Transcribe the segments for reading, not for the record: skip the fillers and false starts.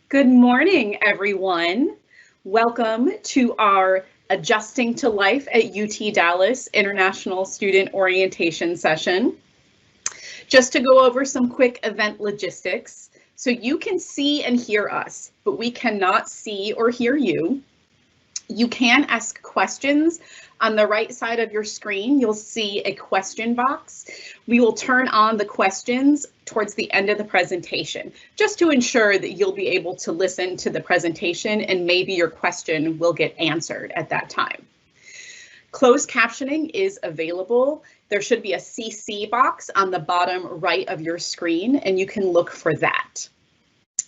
Good morning, everyone. Welcome to our Adjusting to Life at UT Dallas International Student Orientation session. Just to go over some quick event logistics. So you can see and hear us, but we cannot see or hear you. You can ask questions. On the right side of your screen, you'll see a question box. We will turn on the questions towards the end of the presentation, just to ensure that you'll be able to listen to the presentation and maybe your question will get answered at that time. Closed captioning is available. There should be a CC box on the bottom right of your screen, and you can look for that.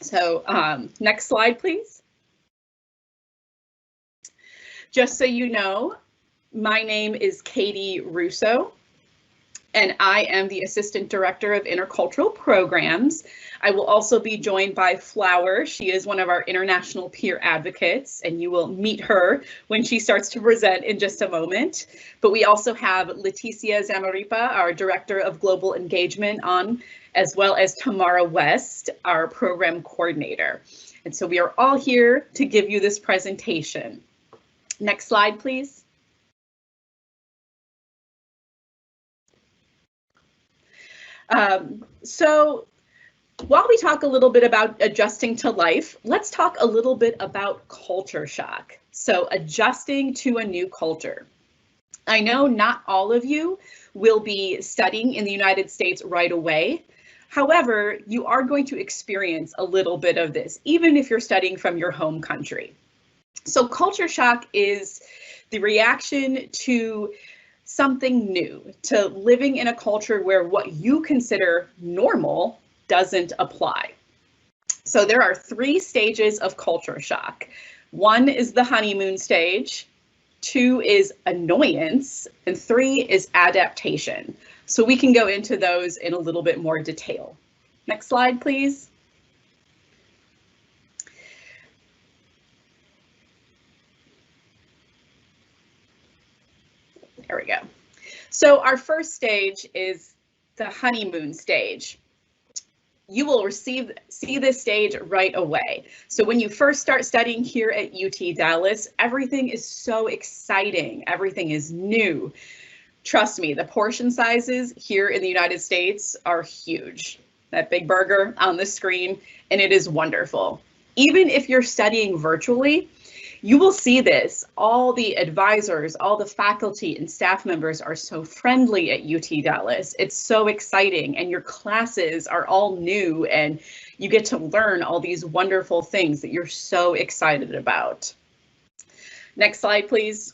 So next slide, please. Just so you know, my name is Katie Rousseau, and I am the Assistant Director of Intercultural Programs. I will also be joined by Flower. She is one of our international peer advocates, and you will meet her when she starts to present in just a moment. But we also have Leticia Zamaripa, our Director of Global Engagement as well as Tamara West, our Program Coordinator. And so we are all here to give you this presentation. Next slide, please. So while we talk a little bit about adjusting to life, let's talk a little bit about culture shock. So adjusting to a new culture. I know not all of you will be studying in the United States right away. However, you are going to experience a little bit of this, even if you're studying from your home country. So culture shock is the reaction to something new, to living in a culture where what you consider normal doesn't apply. So there are 3 stages of culture shock. 1 is the honeymoon stage, 2 is annoyance, and 3 is adaptation. So we can go into those in a little bit more detail. Next slide, please. There we go. So our first stage is the honeymoon stage. You will see this stage right away. So when you first start studying here at UT Dallas, everything is so exciting. Everything is new. Trust me, the portion sizes here in the United States are huge. That big burger on the screen, and it is wonderful. Even if you're studying virtually, you will see this. All the advisors, all the faculty and staff members are so friendly at UT Dallas. It's so exciting, and your classes are all new, and you get to learn all these wonderful things that you're so excited about. Next slide, please.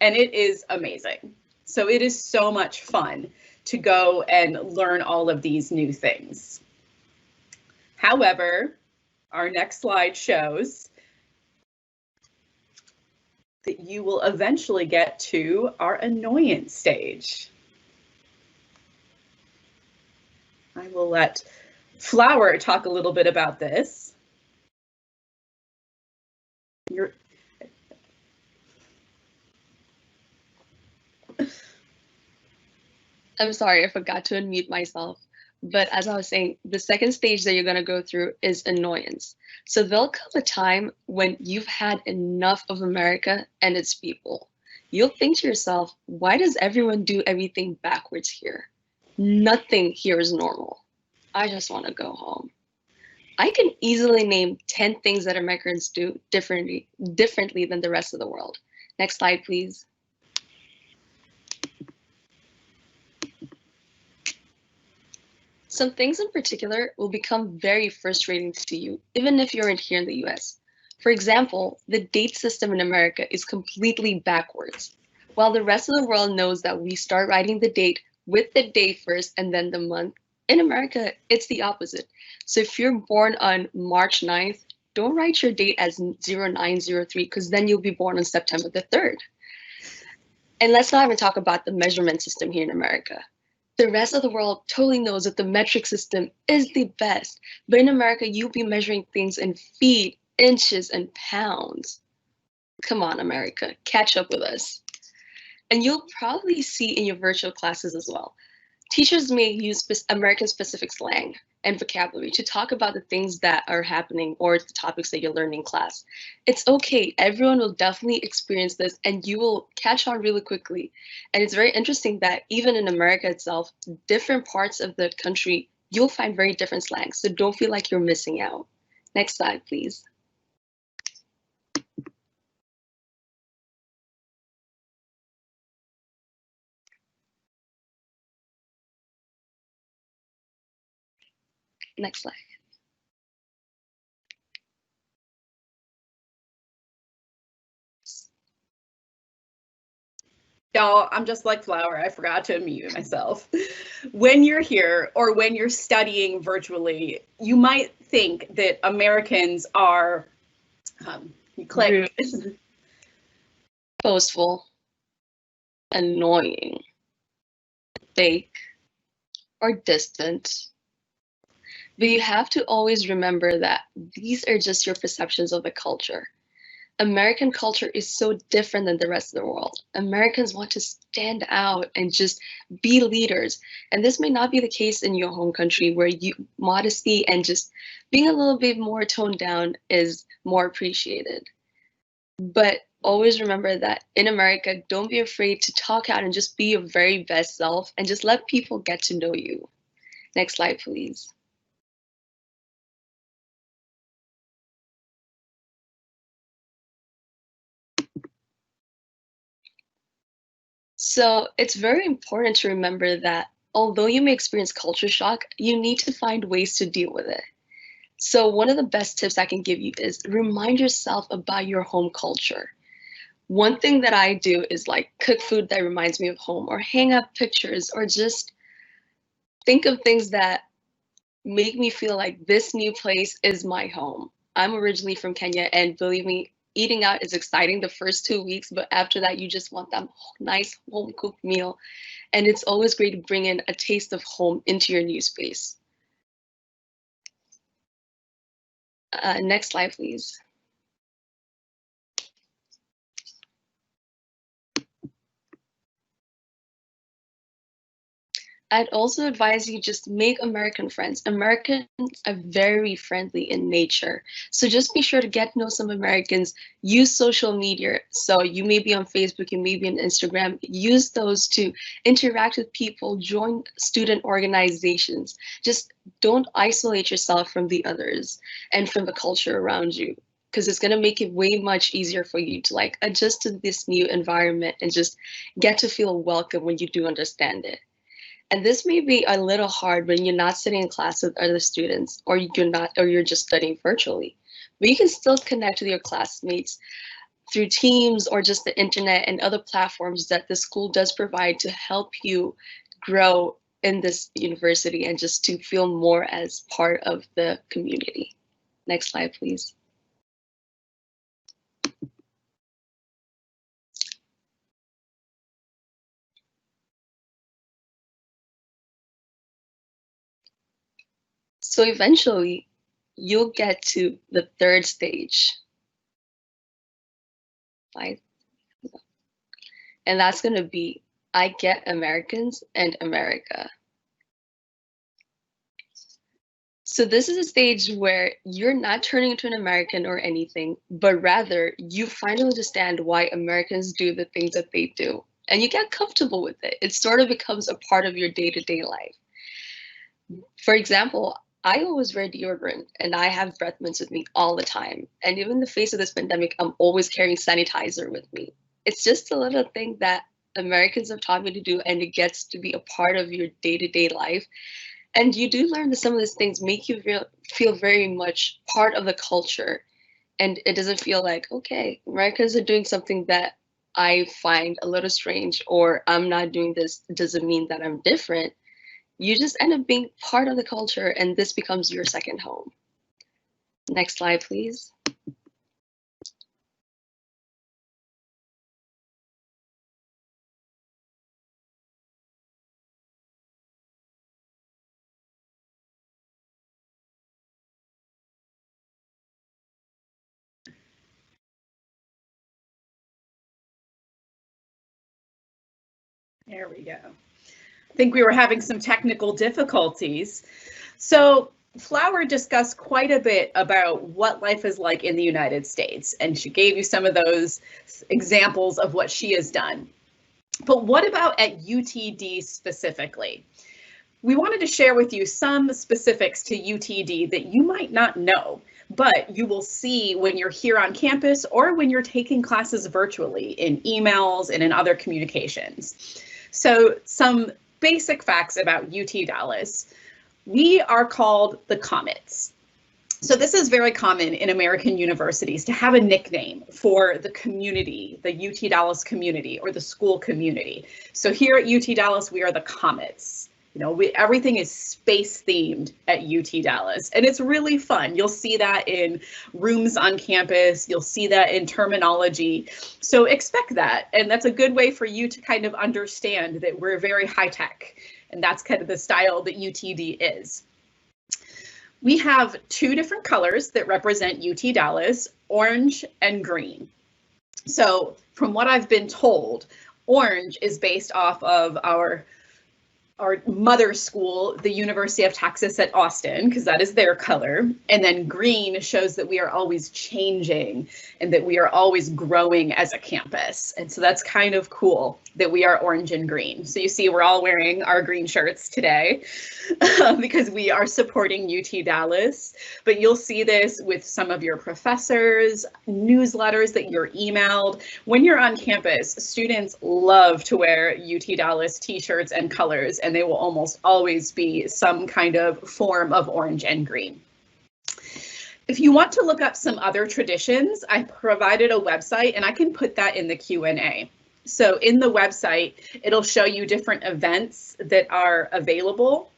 And it is amazing. So it is so much fun to go and learn all of these new things. However, our next slide shows that you will eventually get to our annoyance stage. I will let Flower talk a little bit about this. I'm sorry, I forgot to unmute myself. But as I was saying, the second stage that you're going to go through is annoyance. So there'll come a time when you've had enough of America and its people. You'll think to yourself, why does everyone do everything backwards here? Nothing here is normal. I just want to go home. I can easily name 10 things that Americans do differently than the rest of the world. Next slide, please. Some things in particular will become very frustrating to you, even if you're here in the US. For example, the date system in America is completely backwards. While the rest of the world knows that we start writing the date with the day first and then the month, in America, it's the opposite. So if you're born on March 9th, don't write your date as 0903 because then you'll be born on September the 3rd. And let's not even talk about the measurement system here in America. The rest of the world totally knows that the metric system is the best. But in America, you'll be measuring things in feet, inches, and pounds. Come on, America, catch up with us. And you'll probably see in your virtual classes as well Teachers may use American-specific slang and vocabulary to talk about the things that are happening or the topics that you're learning in class. It's okay. Everyone will definitely experience this and you will catch on really quickly. And it's very interesting that even in America itself, different parts of the country, you'll find very different slangs. So don't feel like you're missing out. Next slide, please. Next slide. Y'all, I'm just like Flower. I forgot to unmute myself. When you're here or when you're studying virtually, you might think that Americans are, click. Boastful, annoying, fake, or distant. But you have to always remember that these are just your perceptions of the culture. American culture is so different than the rest of the world. Americans want to stand out and just be leaders. And this may not be the case in your home country where modesty and just being a little bit more toned down is more appreciated. But always remember that in America, don't be afraid to talk out and just be your very best self and just let people get to know you. Next slide, please. So it's very important to remember that although you may experience culture shock, you need to find ways to deal with it. So one of the best tips I can give you is remind yourself about your home culture. One thing that I do is like cook food that reminds me of home or hang up pictures or just think of things that make me feel like this new place is my home. I'm originally from Kenya, and believe me, eating out is exciting the first 2 weeks, but after that, you just want that nice home cooked meal. And it's always great to bring in a taste of home into your new space. Next slide, please. I'd also advise you just make American friends. Americans are very friendly in nature. So just be sure to get to know some Americans. Use social media. So you may be on Facebook, you may be on Instagram. Use those to interact with people, join student organizations. Just don't isolate yourself from the others and from the culture around you, because it's going to make it way much easier for you to like adjust to this new environment and just get to feel welcome when you do understand it. And this may be a little hard when you're not sitting in class with other students or you're just studying virtually. But you can still connect with your classmates through Teams or just the internet and other platforms that the school does provide to help you grow in this university and just to feel more as part of the community. Next slide, please. So eventually, you'll get to the third stage, right? And that's going to be, I get Americans and America. So this is a stage where you're not turning into an American or anything, but rather you finally understand why Americans do the things that they do. And you get comfortable with it. It sort of becomes a part of your day-to-day life. For example, I always wear deodorant and I have breath mints with me all the time. And even in the face of this pandemic, I'm always carrying sanitizer with me. It's just a little thing that Americans have taught me to do, and it gets to be a part of your day-to-day life. And you do learn that some of these things make you feel very much part of the culture. And it doesn't feel like, okay, Americans are doing something that I find a little strange, or I'm not doing this doesn't mean that I'm different. You just end up being part of the culture, and this becomes your second home. Next slide, please. There we go. I think we were having some technical difficulties. So Flower discussed quite a bit about what life is like in the United States, and she gave you some of those examples of what she has done. But what about at UTD specifically? We wanted to share with you some specifics to UTD that you might not know, but you will see when you're here on campus or when you're taking classes virtually in emails and in other communications. So some basic facts about UT Dallas. We are called the Comets. So this is very common in American universities to have a nickname for the community, the UT Dallas community or the school community. So here at UT Dallas, we are the Comets. You know, everything is space themed at UT Dallas, and it's really fun. You'll see that in rooms on campus. You'll see that in terminology. So expect that, and that's a good way for you to kind of understand that we're very high tech, and that's kind of the style that UTD is. We have two different colors that represent UT Dallas, orange and green. So from what I've been told, orange is based off of our mother school, the University of Texas at Austin, because that is their color. And then green shows that we are always changing and that we are always growing as a campus. And so that's kind of cool that we are orange and green. So you see, we're all wearing our green shirts today because we are supporting UT Dallas. But you'll see this with some of your professors, newsletters that you're emailed. When you're on campus, students love to wear UT Dallas t-shirts and colors, and they will almost always be some kind of form of orange and green. If you want to look up some other traditions, I provided a website and I can put that in the Q&A. So in the website, it'll show you different events that are available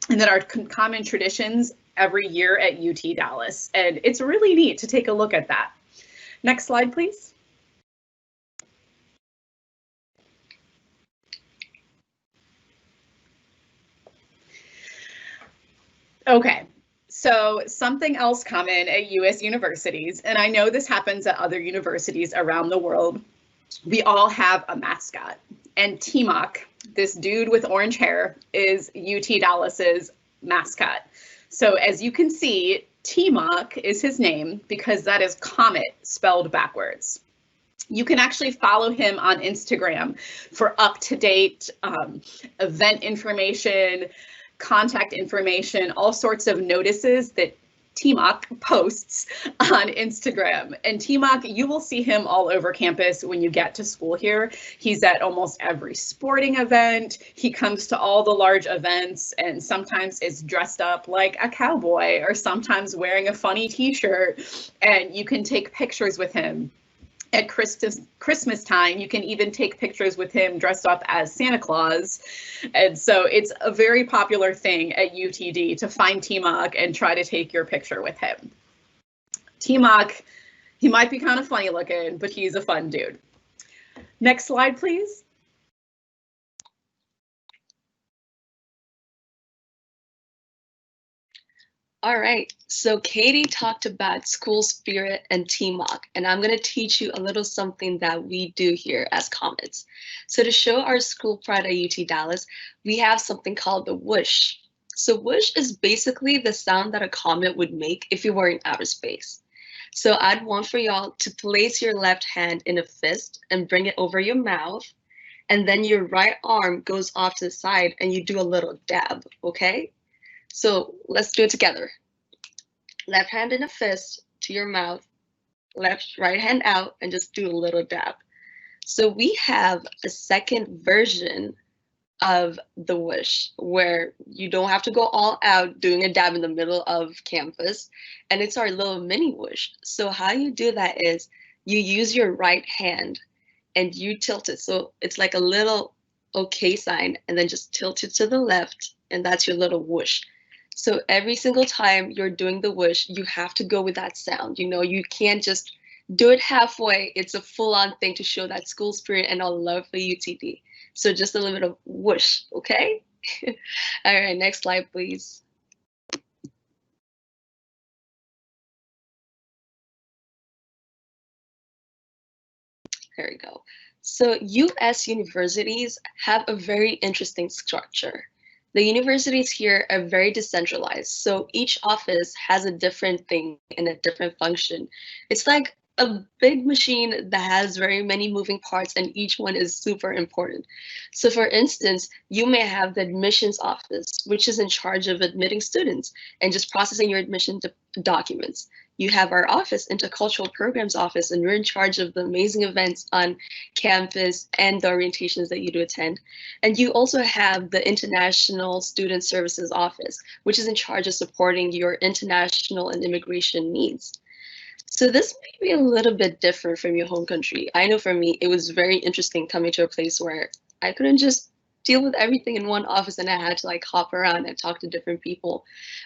and that are common traditions every year at UT Dallas. And it's really neat to take a look at that. Next slide, please. Okay, so something else common at US universities, and I know this happens at other universities around the world, we all have a mascot. And Teamuk, this dude with orange hair, is UT Dallas's mascot. So as you can see, Teamuk is his name because that is comet spelled backwards. You can actually follow him on Instagram for up-to-date event information, contact information, all sorts of notices that Teamuk posts on Instagram. And Teamuk, you will see him all over campus when you get to school here. He's at almost every sporting event. He comes to all the large events and sometimes is dressed up like a cowboy or sometimes wearing a funny t-shirt, and you can take pictures with him. At Christmas time, you can even take pictures with him dressed up as Santa Claus. And so it's a very popular thing at UTD to find Teamuk and try to take your picture with him. Teamuk, he might be kind of funny looking, but he's a fun dude. Next slide, please. All right, so Katie talked about school spirit and Teamuk, and I'm going to teach you a little something that we do here as Comets. So to show our school pride at UT Dallas, we have something called the whoosh. So whoosh is basically the sound that a comet would make if you were in outer space. So I'd want for y'all to place your left hand in a fist and bring it over your mouth, and then your right arm goes off to the side and you do a little dab, okay? So let's do it together. Left hand in a fist to your mouth, right hand out, and just do a little dab. So we have a second version of the whoosh where you don't have to go all out doing a dab in the middle of campus, and it's our little mini whoosh. So how you do that is you use your right hand and you tilt it. So it's like a little okay sign, and then just tilt it to the left, and that's your little whoosh. So every single time you're doing the whoosh, you have to go with that sound. You know, you can't just do it halfway. It's a full-on thing to show that school spirit and our love for UTD. So just a little bit of whoosh, okay? All right, next slide, please. There we go. So US universities have a very interesting structure. The universities here are very decentralized. So each office has a different thing and a different function. It's like a big machine that has very many moving parts and each one is super important. So for instance, you may have the admissions office, which is in charge of admitting students and just processing your admission documents. You have our office, Intercultural Programs Office, and we're in charge of the amazing events on campus and the orientations that you do attend. And you also have the International Student Services Office, which is in charge of supporting your international and immigration needs. So this may be a little bit different from your home country. I know for me, it was very interesting coming to a place where I couldn't just deal with everything in one office and I had to like hop around and talk to different people.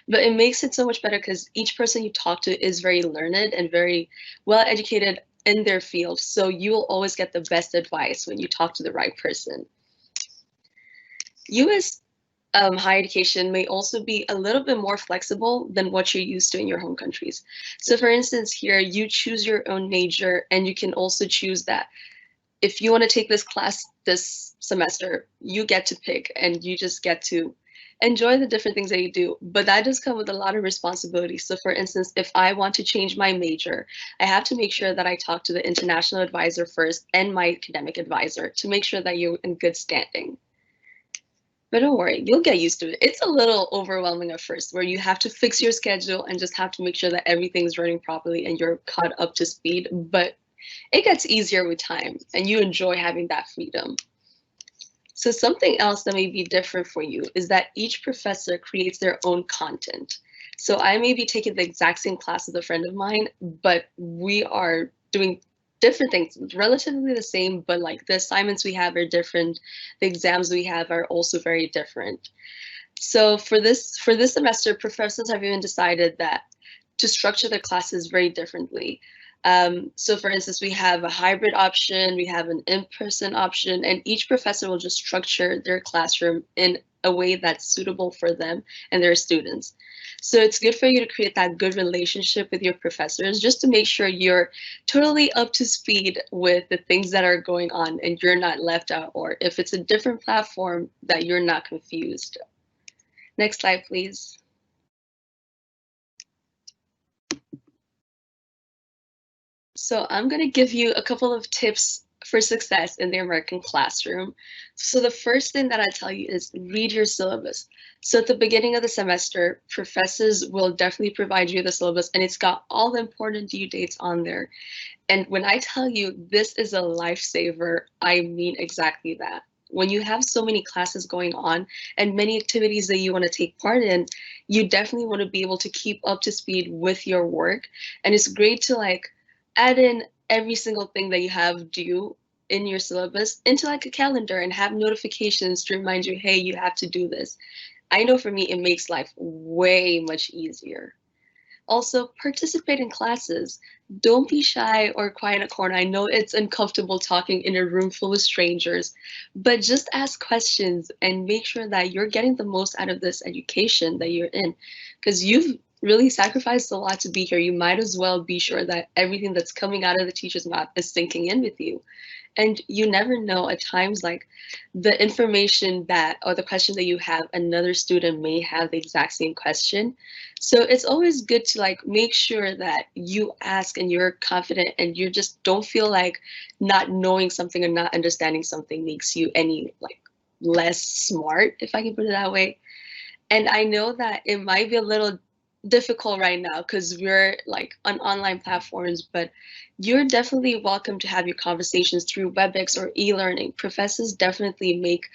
But it makes it so much better because each person you talk to is very learned and very well educated in their field. So you will always get the best advice when you talk to the right person. US higher education may also be a little bit more flexible than what you're used to in your home countries. So for instance, here you choose your own major and you can also choose that if you want to take this class this semester, you get to pick and you just get to enjoy the different things that you do. But that does come with a lot of responsibility. So for instance, if I want to change my major, I have to make sure that I talk to the international advisor first and my academic advisor to make sure that you're in good standing. But don't worry, you'll get used to it. It's a little overwhelming at first where you have to fix your schedule and just have to make sure that everything's running properly and you're caught up to speed. But it gets easier with time and you enjoy having that freedom. So something else that may be different for you is that each professor creates their own content. So I may be taking the exact same class as a friend of mine, but we are doing different things, relatively the same, but like the assignments we have are different. The exams we have are also very different. So for this semester, professors have even decided that to structure their classes very differently. So for instance, we have a hybrid option, we have an in-person option, and each professor will just structure their classroom in a way that's suitable for them and their students. So it's good for you to create that good relationship with your professors just to make sure you're totally up to speed with the things that are going on and you're not left out, or if it's a different platform that you're not confused. Next slide, please. So I'm going to give you a couple of tips for success in the American classroom. So the first thing that I tell you is read your syllabus. So at the beginning of the semester, professors will definitely provide you the syllabus and it's got all the important due dates on there. And when I tell you this is a lifesaver, I mean exactly that. When you have so many classes going on and many activities that you want to take part in, you definitely want to be able to keep up to speed with your work. And it's great to like add in every single thing that you have due in your syllabus into like a calendar and have notifications to remind you, hey, you have to do this. I know for me, it makes life way much easier. Also, participate in classes. Don't be shy or quiet in a corner. I know it's uncomfortable talking in a room full of strangers, but just ask questions and make sure that you're getting the most out of this education that you're in, because you've really sacrificed a lot to be here. You might as well be sure that everything that's coming out of the teacher's mouth is sinking in with you. And you never know, at times, like the information that or the question that you have, another student may have the exact same question. So it's always good to like make sure that you ask and you're confident and you just don't feel like not knowing something or not understanding something makes you any like less smart, if I can put it that way. And I know that it might be a little difficult right now because we're like on online platforms, but you're definitely welcome to have your conversations through WebEx or e-learning. Professors definitely make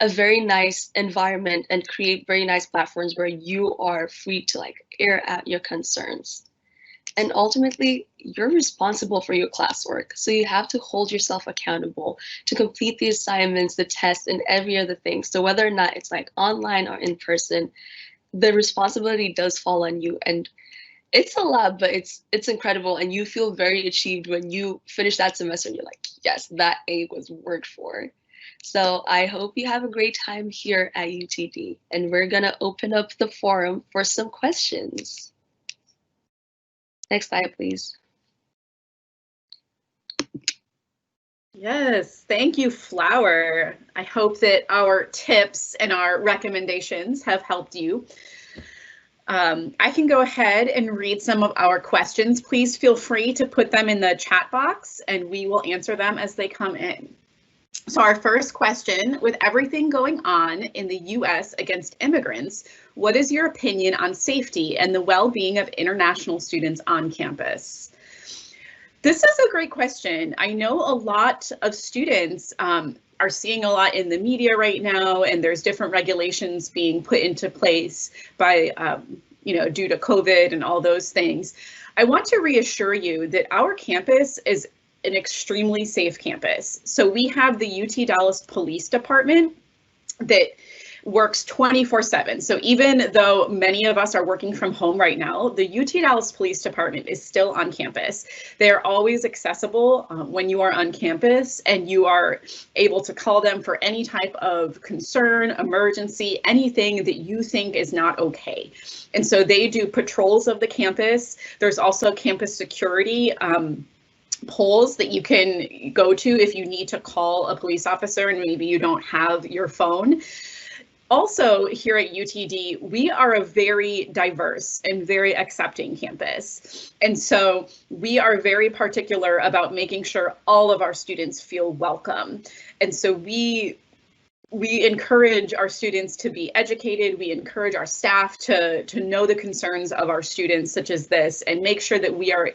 a very nice environment and create very nice platforms where you are free to like air out your concerns. And ultimately, you're responsible for your classwork. So you have to hold yourself accountable to complete the assignments, the tests, and every other thing. So whether or not it's like online or in person, the responsibility does fall on you. And it's a lot, but it's incredible. And you feel very achieved when you finish that semester and you're like, yes, that A was worked for. So I hope you have a great time here at UTD. And we're going to open up the forum for some questions. Next slide, please. Yes, thank you, Flower. I hope that our tips and our recommendations have helped you. I can go ahead and read some of our questions. Please feel free to put them in the chat box and we will answer them as they come in. So our first question, with everything going on in the US against immigrants, what is your opinion on safety and the well-being of international students on campus? This is a great question. I know a lot of students are seeing a lot in the media right now, and there's different regulations being put into place by, due to COVID and all those things. I want to reassure you that our campus is an extremely safe campus. So we have the UT Dallas Police Department that works 24/7. So even though many of us are working from home right now, the UT Dallas Police Department is still on campus. They're always accessible when you are on campus, and you are able to call them for any type of concern, emergency, anything that you think is not okay. And so they do patrols of the campus. There's also campus security polls that you can go to if you need to call a police officer and maybe you don't have your phone. Also, here at UTD, we are a very diverse and very accepting campus. And so we are very particular about making sure all of our students feel welcome. And so we encourage our students to be educated. We encourage our staff to know the concerns of our students such as this, and make sure that we are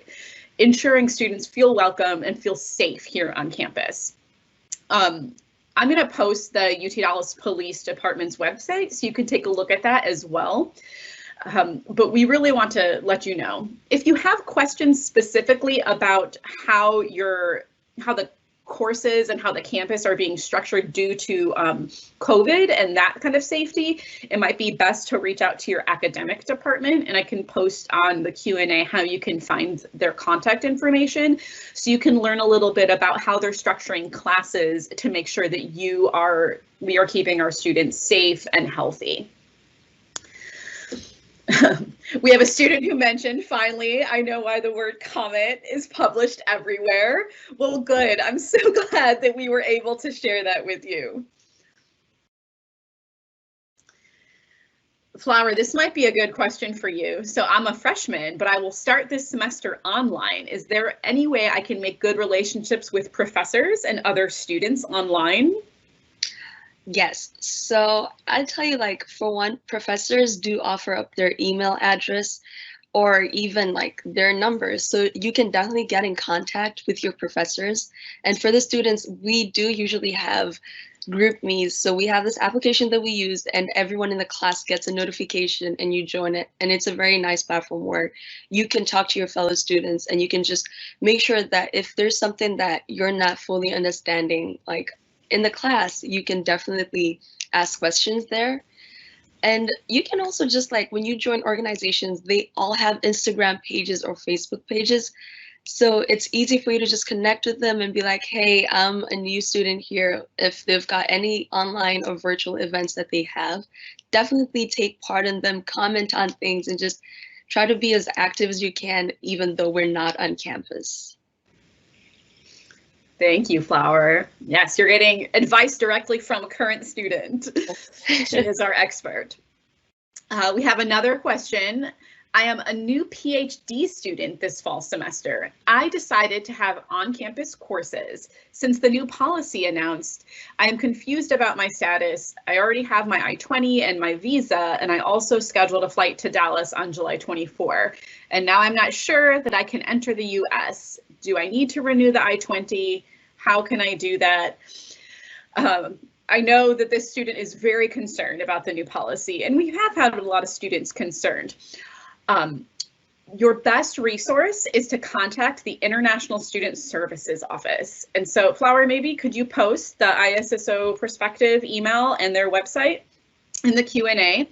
ensuring students feel welcome and feel safe here on campus. I'm going to post the UT Dallas Police Department's website so you can take a look at that as well. But we really want to let you know. If you have questions specifically about how the courses and how the campus are being structured due to COVID and that kind of safety, it might be best to reach out to your academic department, and I can post on the Q&A how you can find their contact information so you can learn a little bit about how they're structuring classes to make sure that we are keeping our students safe and healthy. We have a student who mentioned, finally, I know why the word comet is published everywhere. Well, good. I'm so glad that we were able to share that with you. Flower, this might be a good question for you. So I'm a freshman, but I will start this semester online. Is there any way I can make good relationships with professors and other students online? Yes, so I tell you, like, for one, professors do offer up their email address or even like their numbers, so you can definitely get in contact with your professors. And for the students, we do usually have group meets, so we have this application that we use, and everyone in the class gets a notification and you join it. And it's a very nice platform where you can talk to your fellow students, and you can just make sure that if there's something that you're not fully understanding, like in the class, you can definitely ask questions there. And you can also just, like, when you join organizations, they all have Instagram pages or Facebook pages. So it's easy for you to just connect with them and be like, hey, I'm a new student here. If they've got any online or virtual events that they have, definitely take part in them, comment on things, and just try to be as active as you can, even though we're not on campus. Thank you, Flower. Yes, you're getting advice directly from a current student. She is our expert. We have another question. I am a new PhD student this fall semester. I decided to have on-campus courses. Since the new policy announced, I am confused about my status. I already have my I-20 and my visa, and I also scheduled a flight to Dallas on July 24. And now I'm not sure that I can enter the US. Do I need to renew the I-20? How can I do that? I know that this student is very concerned about the new policy, and we have had a lot of students concerned. Your best resource is to contact the International Student Services Office. And so, Flower, maybe could you post the ISSO perspective email and their website in the Q&A?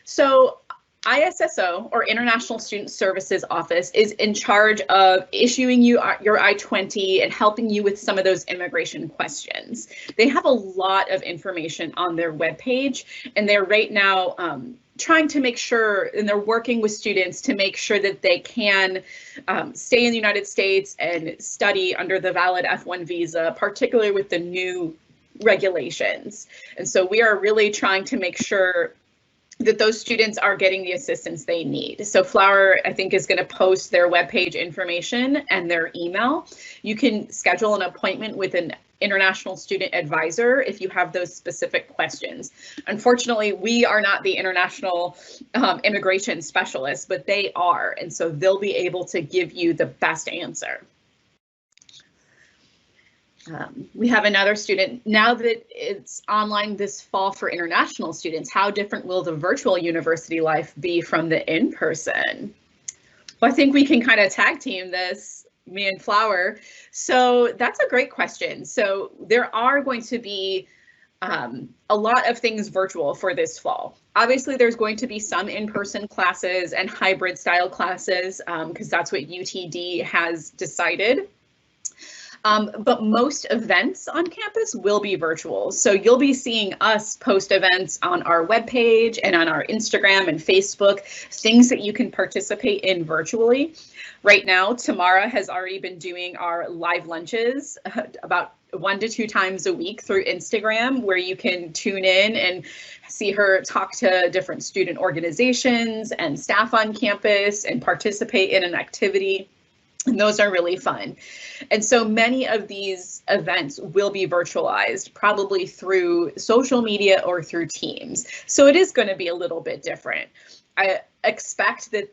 So ISSO, or International Student Services Office, is in charge of issuing you your I-20 and helping you with some of those immigration questions. They have a lot of information on their webpage, and they're right now trying to make sure, and they're working with students to make sure that they can stay in the United States and study under the valid F1 visa, particularly with the new regulations. And so we are really trying to make sure that those students are getting the assistance they need. So Flower, I think, is going to post their webpage information and their email. You can schedule an appointment with an international student advisor if you have those specific questions. Unfortunately, we are not the international immigration specialists, but they are, and so they'll be able to give you the best answer. We have another student. Now that it's online this fall for international students, how different will the virtual university life be from the in-person? Well, I think we can kind of tag team this, me and Flower. So that's a great question. So there are going to be a lot of things virtual for this fall. Obviously, there's going to be some in-person classes and hybrid style classes because that's what UTD has decided. But most events on campus will be virtual. So you'll be seeing us post events on our webpage and on our Instagram and Facebook, things that you can participate in virtually. Right now, Tamara has already been doing our live lunches about 1 to 2 times a week through Instagram, where you can tune in and see her talk to different student organizations and staff on campus and participate in an activity. And those are really fun. And so many of these events will be virtualized, probably through social media or through Teams. So it is going to be a little bit different. I expect that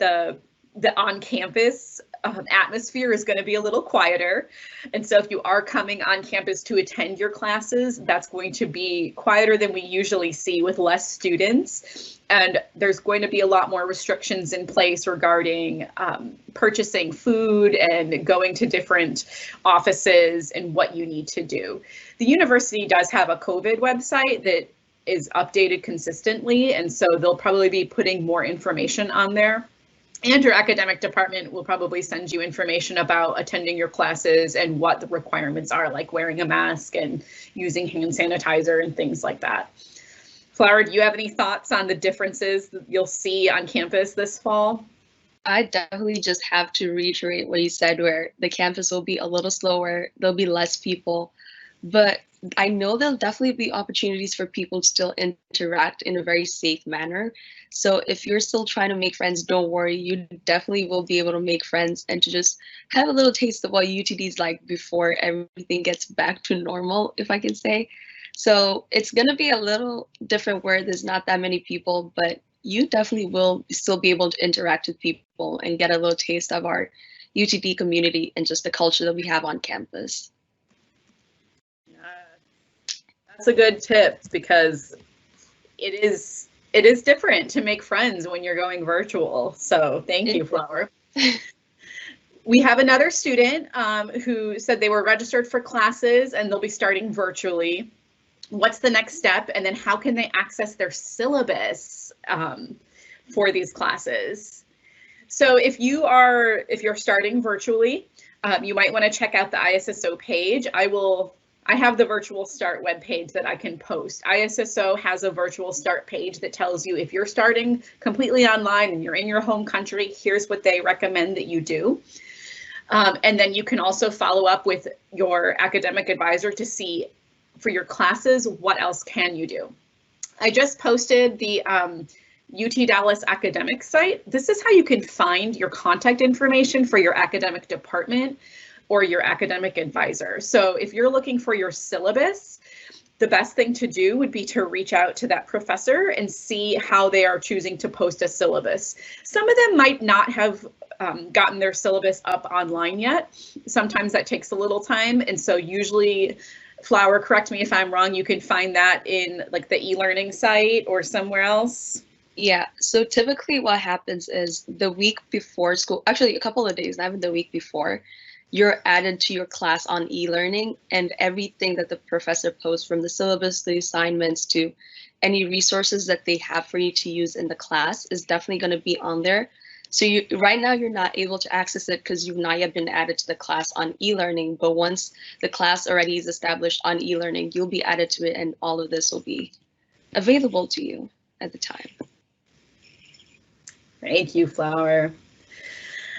the on-campus atmosphere is going to be a little quieter. And so if you are coming on campus to attend your classes, that's going to be quieter than we usually see with less students. And there's going to be a lot more restrictions in place regarding purchasing food and going to different offices and what you need to do. The university does have a COVID website that is updated consistently, and so they'll probably be putting more information on there. And your academic department will probably send you information about attending your classes and what the requirements are, like wearing a mask and using hand sanitizer and things like that. Flower, do you have any thoughts on the differences that you'll see on campus this fall? I definitely just have to reiterate what you said, where the campus will be a little slower, there'll be less people, but I know there'll definitely be opportunities for people to still interact in a very safe manner. So if you're still trying to make friends, don't worry, you definitely will be able to make friends and to just have a little taste of what UTD is like before everything gets back to normal, if I can say. So it's going to be a little different where there's not that many people, but you definitely will still be able to interact with people and get a little taste of our UTD community and just the culture that we have on campus. That's a good tip, because it is different to make friends when you're going virtual. So thank you, Flower. We have another student who said they were registered for classes and they'll be starting virtually. What's the next step? And then how can they access their syllabus for these classes? So if you're starting virtually, you might want to check out the ISSO page. I have the virtual start webpage that I can post. ISSO has a virtual start page that tells you if you're starting completely online and you're in your home country, here's what they recommend that you do. And then you can also follow up with your academic advisor to see for your classes, what else can you do? I just posted the UT Dallas academic site. This is how you can find your contact information for your academic department or your academic advisor. So if you're looking for your syllabus, the best thing to do would be to reach out to that professor and see how they are choosing to post a syllabus. Some of them might not have gotten their syllabus up online yet. Sometimes that takes a little time. And so usually, Flower, correct me if I'm wrong, you can find that in like the e-learning site or somewhere else. Yeah, so typically what happens is the week before school, actually a couple of days, not even the week before, you're added to your class on e-learning, and everything that the professor posts, from the syllabus, the assignments, to any resources that they have for you to use in the class, is definitely going to be on there. So right now you're not able to access it because you've not yet been added to the class on e-learning, but once the class already is established on e-learning, you'll be added to it and all of this will be available to you at the time. Thank you, Flower.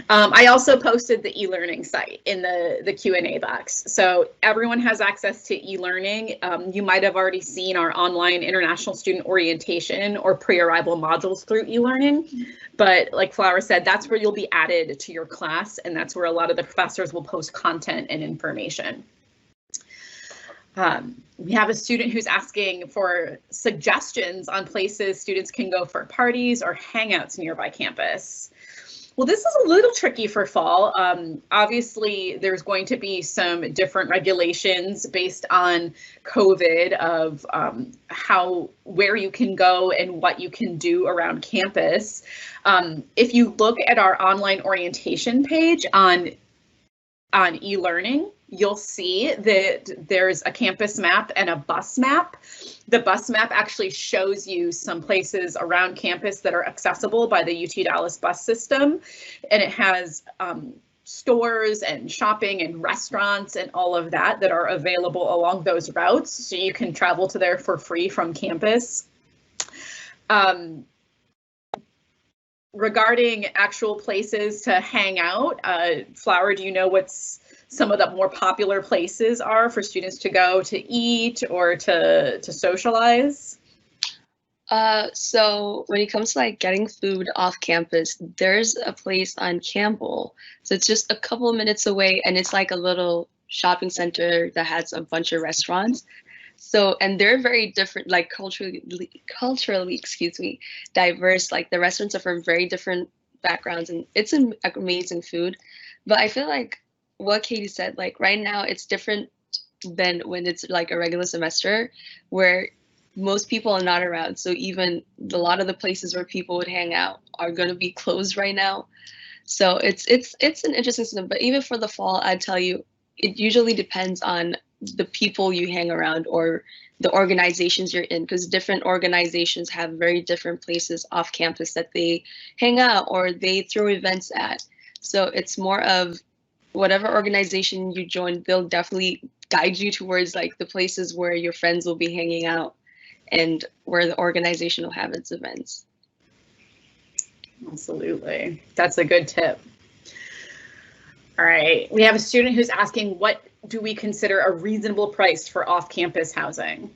I also posted the e-learning site in the Q&A box. So everyone has access to e-learning. You might have already seen our online international student orientation or pre-arrival modules through e-learning. But like Flower said, that's where you'll be added to your class, and that's where a lot of the professors will post content and information. We have a student who's asking for suggestions on places students can go for parties or hangouts nearby campus. Well, this is a little tricky for fall. Obviously, there's going to be some different regulations based on COVID of where you can go and what you can do around campus. If you look at our online orientation page on e-learning, you'll see that there's a campus map and a bus map. The bus map actually shows you some places around campus that are accessible by the UT Dallas bus system, and it has stores and shopping and restaurants and all of that are available along those routes, so you can travel to there for free from campus. Regarding actual places to hang out, Flower, do you know what's some of the more popular places are for students to go to eat or to socialize? So when it comes to like getting food off campus, there's a place on Campbell. So it's just a couple of minutes away, and it's like a little shopping center that has a bunch of restaurants. So, and they're very different, like culturally, excuse me, diverse. Like the restaurants are from very different backgrounds, and it's an amazing food. But I feel like what Katie said, like right now it's different than when it's like a regular semester where most people are not around. So even a lot of the places where people would hang out are going to be closed right now. So it's an interesting system. But even for the fall, I'd tell you, it usually depends on the people you hang around or the organizations you're in, because different organizations have very different places off campus that they hang out or they throw events at. So it's more of whatever organization you join, they'll definitely guide you towards like the places where your friends will be hanging out and where the organization will have its events. Absolutely. That's a good tip. All right. We have a student who's asking, what do we consider a reasonable price for off-campus housing?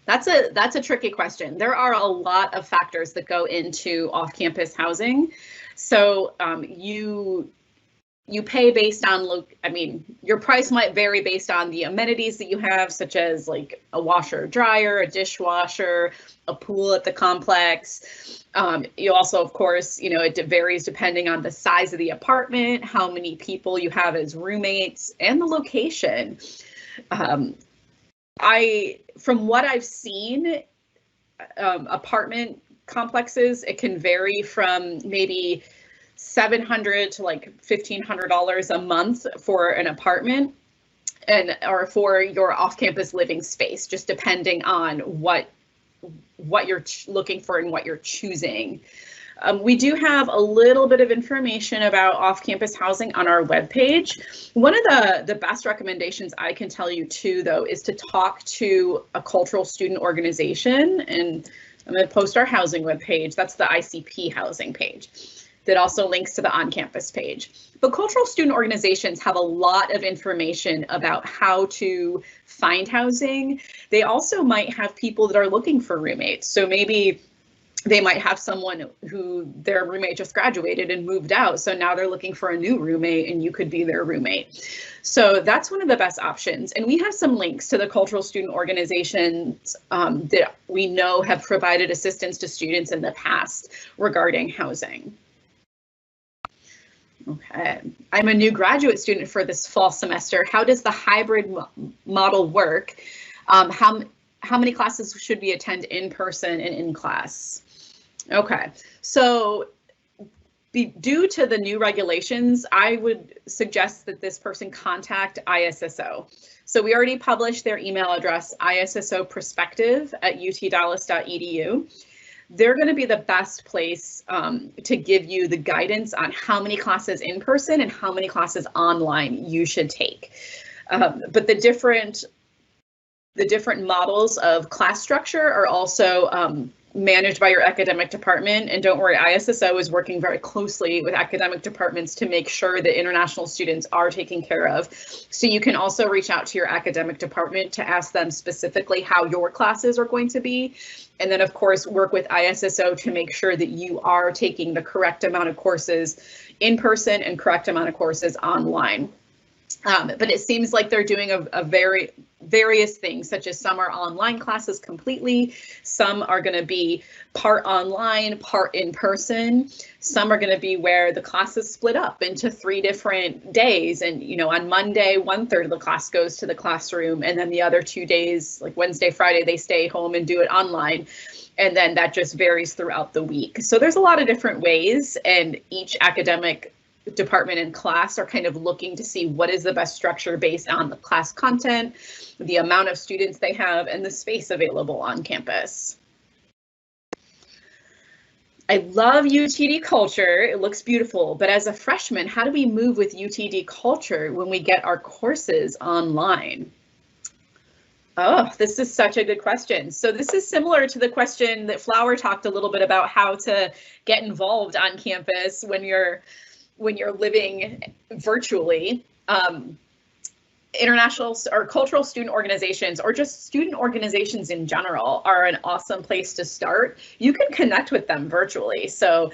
That's a tricky question. There are a lot of factors that go into off-campus housing. So you pay based on, your price might vary based on the amenities that you have, such as like a washer, dryer, a dishwasher, a pool at the complex. You also, of course, it varies depending on the size of the apartment, how many people you have as roommates, and the location. From what I've seen, apartment complexes, it can vary from maybe $700 to like $1,500 a month for an apartment or for your off-campus living space, just depending on what you're looking for and what you're choosing. We do have a little bit of information about off-campus housing on our webpage. One of the best recommendations I can tell you too, though, is to talk to a cultural student organization, and I'm going to post our housing webpage. That's the ICP housing page. That also links to the on-campus page. But cultural student organizations have a lot of information about how to find housing. They also might have people that are looking for roommates. So maybe they might have someone who their roommate just graduated and moved out. So now they're looking for a new roommate and you could be their roommate. So that's one of the best options. And we have some links to the cultural student organizations that we know have provided assistance to students in the past regarding housing. Okay, I'm a new graduate student for this fall semester. How does the hybrid model work? How many classes should we attend in person and in class? Okay, so due to the new regulations, I would suggest that this person contact ISSO. So we already published their email address, isssoperspective@utdallas.edu. They're going to be the best place to give you the guidance on how many classes in person and how many classes online you should take. But the different models of class structure are also managed by your academic department. And don't worry, ISSO is working very closely with academic departments to make sure that international students are taken care of. So you can also reach out to your academic department to ask them specifically how your classes are going to be. And then of course, work with ISSO to make sure that you are taking the correct amount of courses in person and correct amount of courses online. But it seems like they're doing various things, such as some are online classes completely, some are going to be part online, part in person, some are going to be where the classes split up into 3 different days. And, you know, on Monday, 1/3 of the class goes to the classroom, and then the other 2 days, like Wednesday, Friday, they stay home and do it online. And then that just varies throughout the week. So there's a lot of different ways, and each academic department and class are kind of looking to see what is the best structure based on the class content, the amount of students they have, and the space available on campus. I love UTD Culture, it looks beautiful, but as a freshman, how do we move with UTD Culture when we get our courses online? Oh, this is such a good question. So this is similar to the question that Flower talked a little bit about, how to get involved on campus when you're living virtually. International or cultural student organizations, or just student organizations in general, are an awesome place to start. You can connect with them virtually. So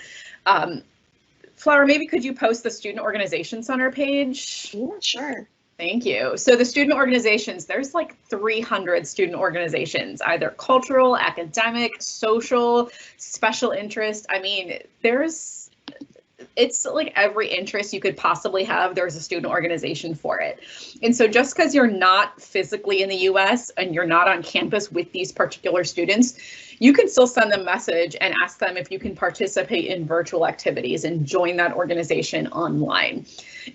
Flower, maybe could you post the Student Organizations on our page? Yeah, sure. Thank you. So the student organizations, there's like 300 student organizations, either cultural, academic, social, special interest. I mean, it's like every interest you could possibly have, there's a student organization for it. And so just because you're not physically in the US and you're not on campus with these particular students, you can still send them a message and ask them if you can participate in virtual activities and join that organization online.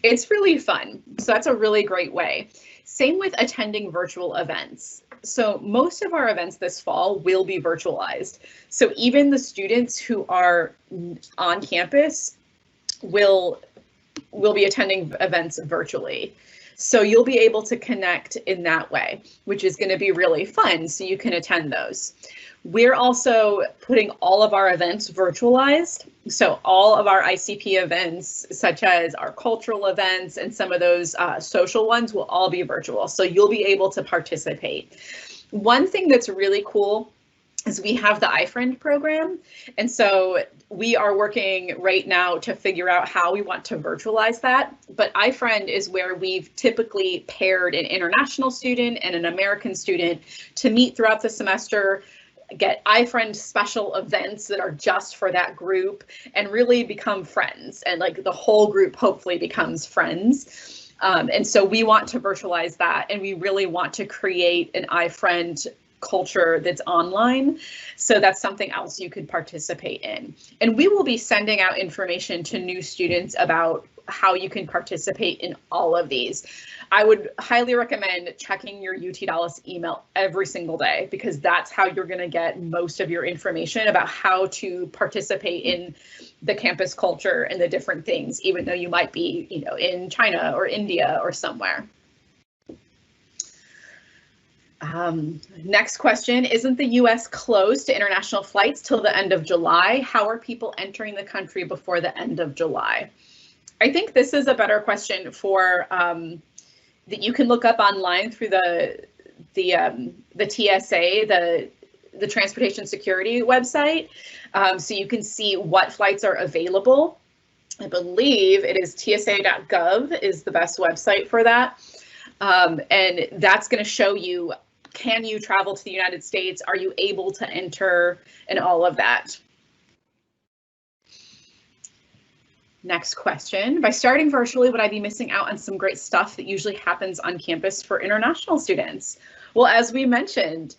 It's really fun. So that's a really great way. Same with attending virtual events. So most of our events this fall will be virtualized. So even the students who are on campus will be attending events virtually. So you'll be able to connect in that way, which is going to be really fun. So you can attend those. We're also putting all of our events virtualized. So all of our ICP events, such as our cultural events and some of those social ones, will all be virtual. So you'll be able to participate. One thing that's really cool is we have the iFriend program. And so we are working right now to figure out how we want to virtualize that. But iFriend is where we've typically paired an international student and an American student to meet throughout the semester, get iFriend special events that are just for that group, and really become friends. And like the whole group hopefully becomes friends. And so we want to virtualize that, and we really want to create an iFriend culture that's online. So that's something else you could participate in. And we will be sending out information to new students about how you can participate in all of these. I would highly recommend checking your UT Dallas email every single day, because that's how you're going to get most of your information about how to participate in the campus culture and the different things, even though you might be, you know, in China or India or somewhere. Next question, isn't the US closed to international flights till the end of July? How are people entering the country before the end of July? I think this is a better question for that you can look up online through the TSA, the Transportation Security website. So you can see what flights are available. I believe it is tsa.gov is the best website for that. And that's going to show you, can you travel to the United States? Are you able to enter, and all of that. Next question, by starting virtually, would I be missing out on some great stuff that usually happens on campus for international students? Well, as we mentioned,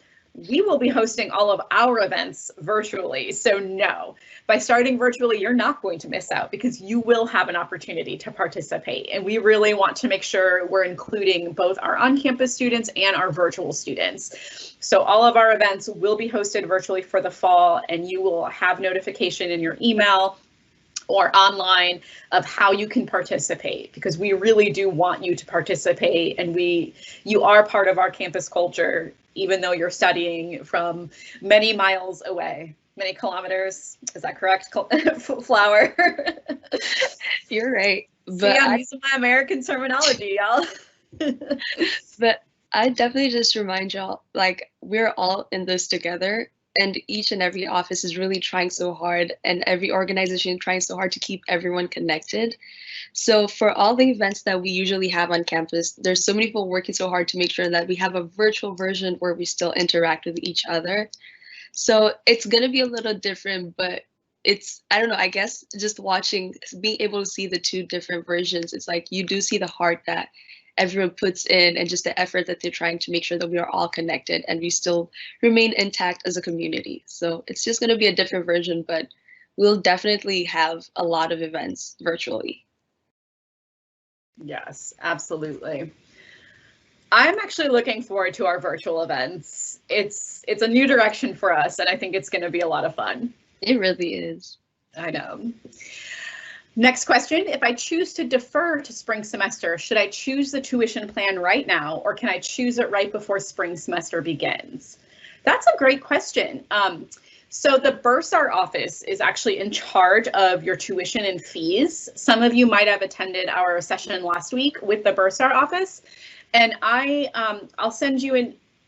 we will be hosting all of our events virtually. So no, by starting virtually, you're not going to miss out, because you will have an opportunity to participate. And we really want to make sure we're including both our on-campus students and our virtual students. So all of our events will be hosted virtually for the fall, and you will have notification in your email or online of how you can participate, because we really do want you to participate, and you are part of our campus culture, even though you're studying from many miles away. many kilometers. Is that correct? Flower. You're right. See, But I'm using my American terminology, y'all. But I definitely just remind y'all, like, we're all in this together, and each and every office is really trying so hard, and every organization trying so hard to keep everyone connected. So for all the events that we usually have on campus, there's so many people working so hard to make sure that we have a virtual version where we still interact with each other. So it's gonna be a little different, but it's, I don't know, I guess just watching, being able to see the two different versions, it's like you do see the heart that everyone puts in and just the effort that they're trying to make sure that we are all connected and we still remain intact as a community. So it's just gonna be a different version, but we'll definitely have a lot of events virtually. Yes, absolutely. I'm actually looking forward to our virtual events. It's a new direction for us, and I think it's going to be a lot of fun. It really is. I know. Next question, if I choose to defer to spring semester, should I choose the tuition plan right now, or can I choose it right before spring semester begins? That's a great question. So the Bursar office is actually in charge of your tuition and fees. Some of you might have attended our session last week with the Bursar office, and I'll send you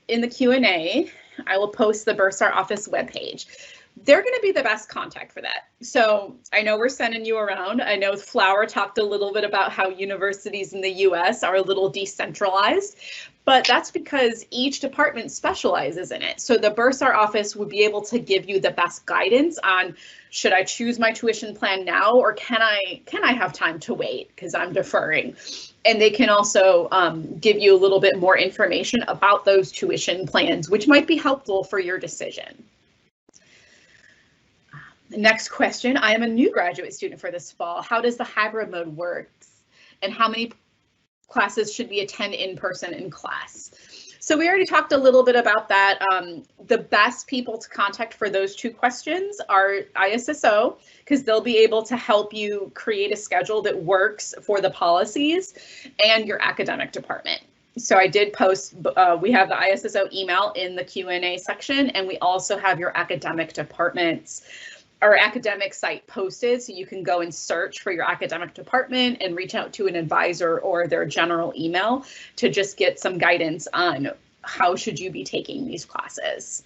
in the Q&A. I will post the Bursar office webpage. They're going to be the best contact for that. So I know we're sending you around. I know Flower talked a little bit about how universities in the US are a little decentralized, but that's because each department specializes in it. So the Bursar office would be able to give you the best guidance on, should I choose my tuition plan now, or can I have time to wait because I'm deferring? And they can also give you a little bit more information about those tuition plans, which might be helpful for your decision. Next question, I am a new graduate student for this fall. How does the hybrid mode work? And how many classes should we attend in person in class? So we already talked a little bit about that. The best people to contact for those two questions are ISSO, because they'll be able to help you create a schedule that works for the policies, and your academic department. So I did post, we have the ISSO email in the Q&A section, and we also have your academic department's our academic site posted, so you can go and search for your academic department and reach out to an advisor or their general email to just get some guidance on how should you be taking these classes.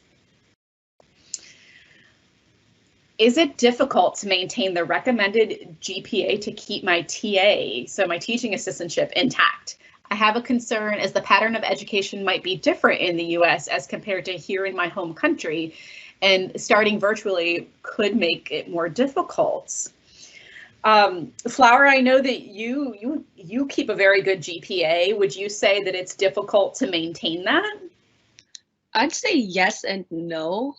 Is it difficult to maintain the recommended GPA to keep my TA, so my teaching assistantship, intact? I have a concern as the pattern of education might be different in the US as compared to here in my home country, and starting virtually could make it more difficult. Flower, I know that you keep a very good GPA. Would you say that it's difficult to maintain that? I'd say yes and no.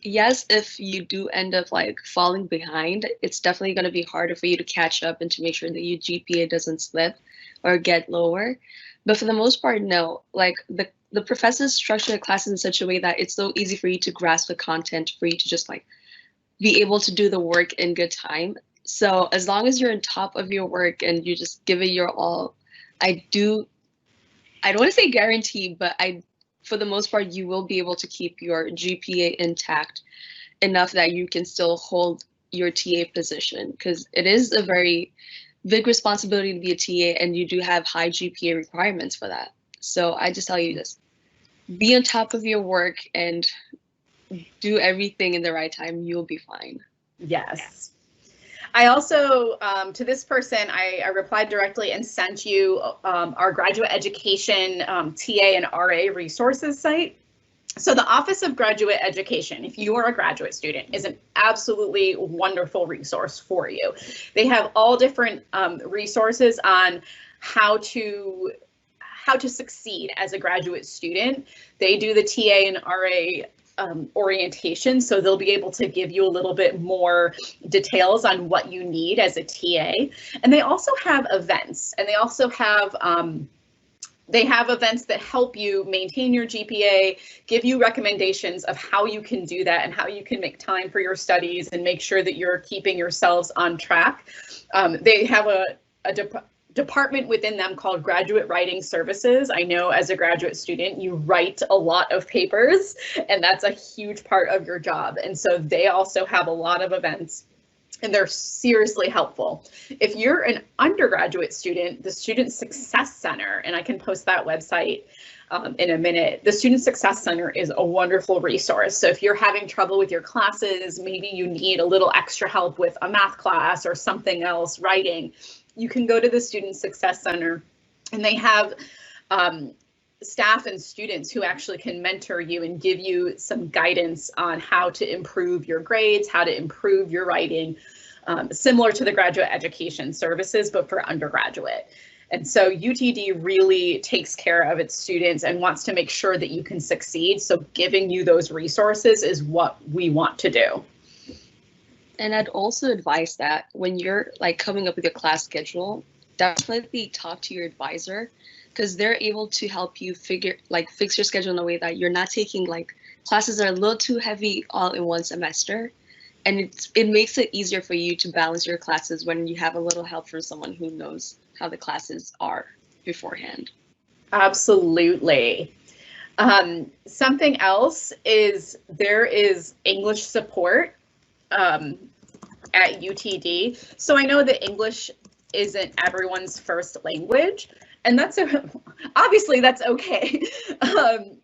Yes, if you do end up like falling behind, it's definitely going to be harder for you to catch up and to make sure that your GPA doesn't slip or get lower. But for the most part, no. Like the professors structure the classes in such a way that it's so easy for you to grasp the content, for you to just like be able to do the work in good time. So as long as you're on top of your work and you just give it your all, I don't want to say guarantee, but for the most part, you will be able to keep your GPA intact enough that you can still hold your TA position, because it is a very big responsibility to be a TA, and you do have high GPA requirements for that. So I just tell you this, be on top of your work and do everything in the right time. You'll be fine. Yes. I also, to this person, I replied directly and sent you our graduate education TA and RA resources site. So the Office of Graduate Education, if you are a graduate student, is an absolutely wonderful resource for you. They have all different resources on how to succeed as a graduate student. They do the TA and RA orientation, so they'll be able to give you a little bit more details on what you need as a TA. And they also have events, and they also have events that help you maintain your GPA, give you recommendations of how you can do that and how you can make time for your studies and make sure that you're keeping yourselves on track. They have department within them called Graduate Writing Services. I know as a graduate student, you write a lot of papers, and that's a huge part of your job. And so they also have a lot of events, and they're seriously helpful. If you're an undergraduate student, the Student Success Center, and I can post that website in a minute, the Student Success Center is a wonderful resource. So if you're having trouble with your classes, maybe you need a little extra help with a math class or something else, writing, you can go to the Student Success Center, and they have staff and students who actually can mentor you and give you some guidance on how to improve your grades, how to improve your writing, similar to the Graduate Education Services, but for undergraduate. And so UTD really takes care of its students and wants to make sure that you can succeed. So giving you those resources is what we want to do. And I'd also advise that when you're like coming up with your class schedule, definitely talk to your advisor, because they're able to help you fix your schedule in a way that you're not taking like classes that are a little too heavy all in one semester. And it makes it easier for you to balance your classes when you have a little help from someone who knows how the classes are beforehand. Absolutely. Something else is there is English support at UTD. So I know that English isn't everyone's first language, and that's obviously that's okay.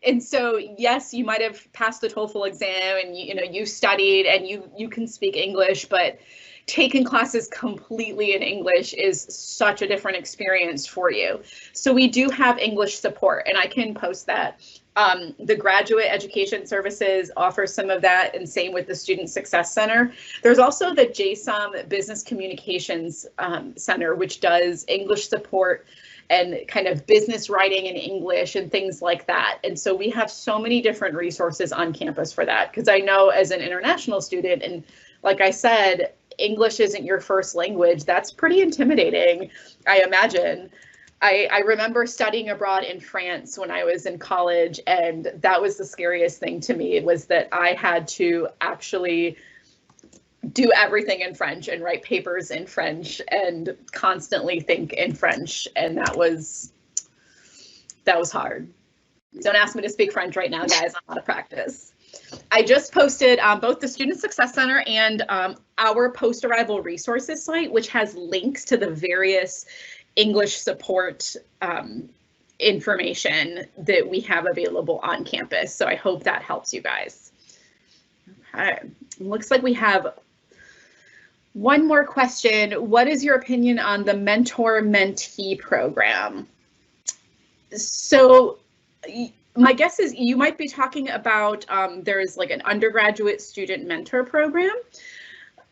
And so yes, you might have passed the TOEFL exam and you studied and you can speak English, but taking classes completely in English is such a different experience for you. So we do have English support, and I can post that. The Graduate Education Services offers some of that, and same with the Student Success Center. There's also the JSOM Business Communications Center, which does English support and kind of business writing in English and things like that. And so we have so many different resources on campus for that, because I know as an international student, and like I said, English isn't your first language. That's pretty intimidating, I imagine. I remember studying abroad in France when I was in college, and that was the scariest thing to me, was that I had to actually do everything in French and write papers in French and constantly think in French, and that was hard. Don't ask me to speak French right now, guys. I'm out of practice. I just posted both the Student Success Center and our post-arrival resources site, which has links to the various English support information that we have available on campus. So I hope that helps you guys. Okay, looks like we have one more question. What is your opinion on the mentor-mentee program? So my guess is you might be talking about there's like an undergraduate student mentor program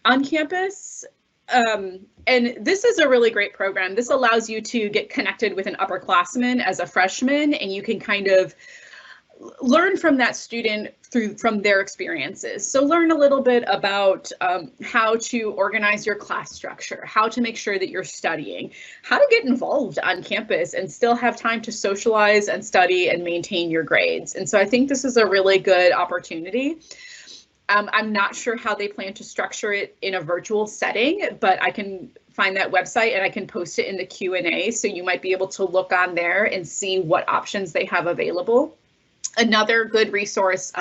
on campus. And this is a really great program. This allows you to get connected with an upperclassman as a freshman, and you can kind of learn from that student from their experiences. So learn a little bit about how to organize your class structure, how to make sure that you're studying, how to get involved on campus and still have time to socialize and study and maintain your grades. And so I think this is a really good opportunity. I'm not sure how they plan to structure it in a virtual setting, but I can find that website and I can post it in the Q&A. So you might be able to look on there and see what options they have available. Another good resource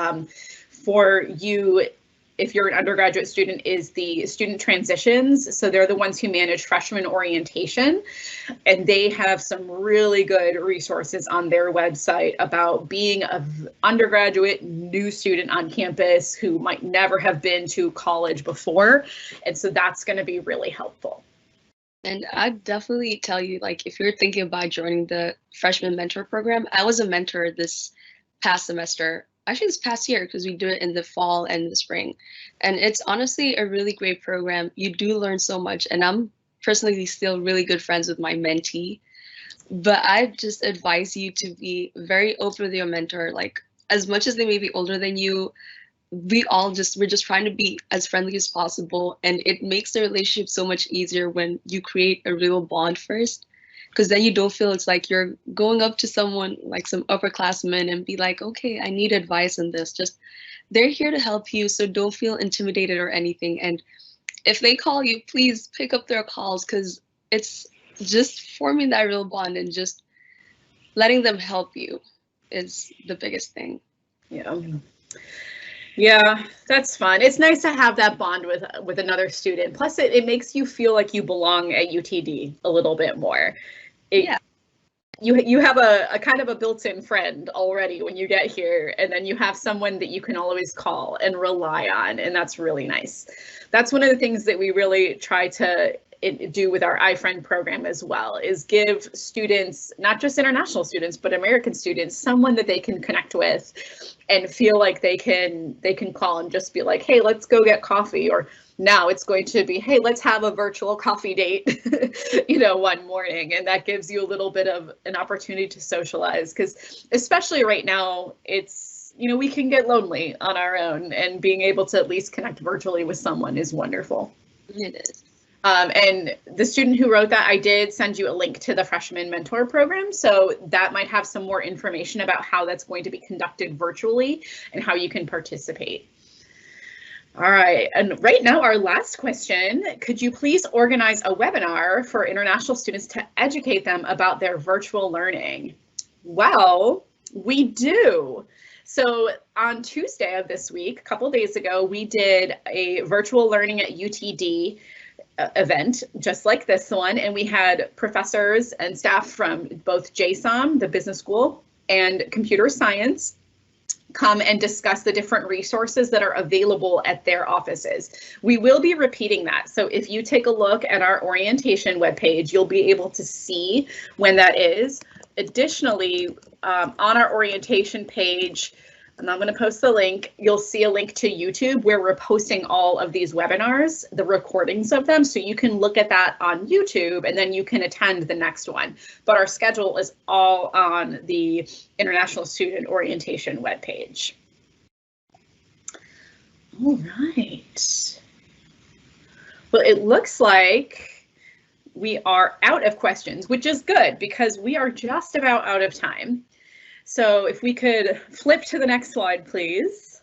for you, if you're an undergraduate student, is the Student Transitions. So they're the ones who manage freshman orientation, and they have some really good resources on their website about being an undergraduate new student on campus who might never have been to college before. And so that's going to be really helpful. And I'd definitely tell you, like, if you're thinking about joining the freshman mentor program, I was a mentor this past semester, actually this past year, because we do it in the fall and the spring. And it's honestly a really great program. You do learn so much, and I'm personally still really good friends with my mentee. But I just advise you to be very open with your mentor. Like, as much as they may be older than you, we're just trying to be as friendly as possible. And it makes the relationship so much easier when you create a real bond first. Because then you don't feel it's like you're going up to someone like some upperclassman and be like, okay, I need advice on this. Just, they're here to help you, so don't feel intimidated or anything. And if they call you, please pick up their calls, because it's just forming that real bond and just letting them help you is the biggest thing. Yeah. Yeah, that's fun. It's nice to have that bond with another student. Plus, it makes you feel like you belong at UTD a little bit more. Yeah. You have a kind of a built-in friend already when you get here, and then you have someone that you can always call and rely on, and that's really nice. That's one of the things that we really try to do with our iFriend program as well, is give students, not just international students, but American students, someone that they can connect with and feel like they can call and just be like, hey, let's go get coffee. Or now it's going to be, hey, let's have a virtual coffee date, one morning. And that gives you a little bit of an opportunity to socialize, because especially right now, it's, we can get lonely on our own, and being able to at least connect virtually with someone is wonderful. It is. And the student who wrote that, I did send you a link to the freshman mentor program. So that might have some more information about how that's going to be conducted virtually and how you can participate. All right, and right now our last question, could you please organize a webinar for international students to educate them about their virtual learning? Well, we do. So on Tuesday of this week, a couple days ago, we did a virtual learning at UTD event just like this one, and we had professors and staff from both JSOM, the business school, and computer science come and discuss the different resources that are available at their offices. We will be repeating that. So if you take a look at our orientation webpage, you'll be able to see when that is. Additionally, on our orientation page, and I'm going to post the link, you'll see a link to YouTube where we're posting all of these webinars, the recordings of them, so you can look at that on YouTube and then you can attend the next one. But our schedule is all on the International Student Orientation webpage. All right. Well, it looks like we are out of questions, which is good because we are just about out of time. So if we could flip to the next slide, please.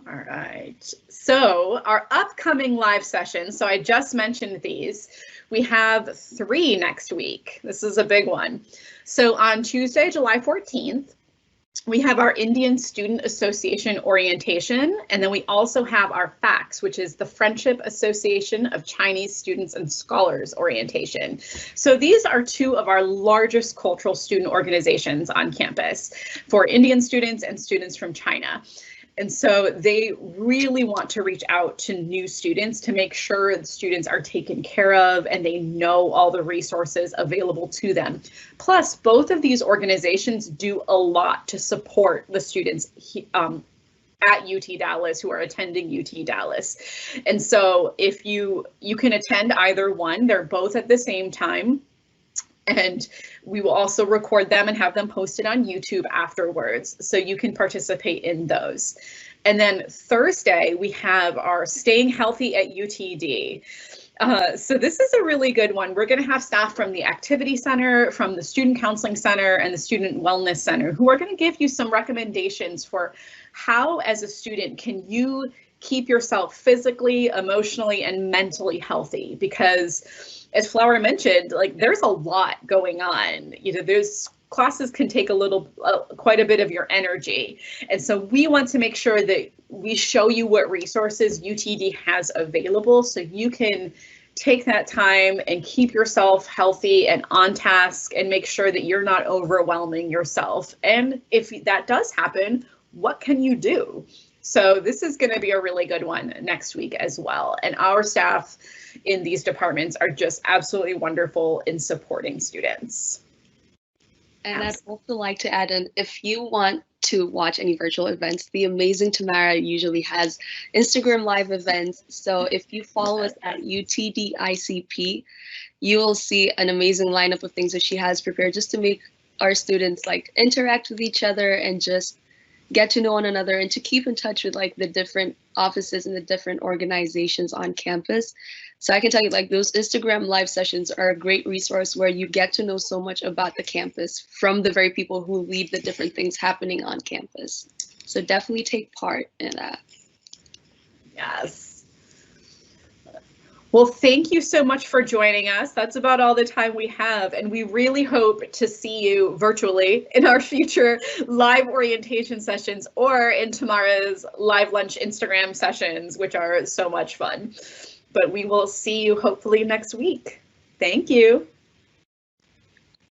All right, so our upcoming live sessions, so I just mentioned these. We have 3 next week. This is a big one. So on Tuesday, July 14th, we have our Indian Student Association orientation, and then we also have our FACS, which is the Friendship Association of Chinese Students and Scholars orientation. So these are 2 of our largest cultural student organizations on campus for Indian students and students from China. And so they really want to reach out to new students to make sure the students are taken care of and they know all the resources available to them. Plus, both of these organizations do a lot to support the students at UT Dallas who are attending UT Dallas. And so if you can attend either one, they're both at the same time. And we will also record them and have them posted on YouTube afterwards, so you can participate in those. And then Thursday, we have our Staying Healthy at UTD. So this is a really good one. We're going to have staff from the Activity Center, from the Student Counseling Center, and the Student Wellness Center, who are going to give you some recommendations for how, as a student, can you keep yourself physically, emotionally, and mentally healthy, because as Flower mentioned, like there's a lot going on. There's classes can take quite a bit of your energy. And so we want to make sure that we show you what resources UTD has available so you can take that time and keep yourself healthy and on task and make sure that you're not overwhelming yourself. And if that does happen, what can you do? So this is going to be a really good one next week as well. And our staff in these departments are just absolutely wonderful in supporting students. And I'd also like to add in, if you want to watch any virtual events, the amazing Tamara usually has Instagram live events. So if you follow us at UTD ICP, you will see an amazing lineup of things that she has prepared just to make our students like interact with each other and just get to know one another and to keep in touch with like the different offices and the different organizations on campus. So I can tell you like those Instagram live sessions are a great resource where you get to know so much about the campus from the very people who lead the different things happening on campus. So definitely take part in that. Yes. Well, thank you so much for joining us. That's about all the time we have, and we really hope to see you virtually in our future live orientation sessions or in tomorrow's live lunch Instagram sessions, which are so much fun. But we will see you hopefully next week. Thank you.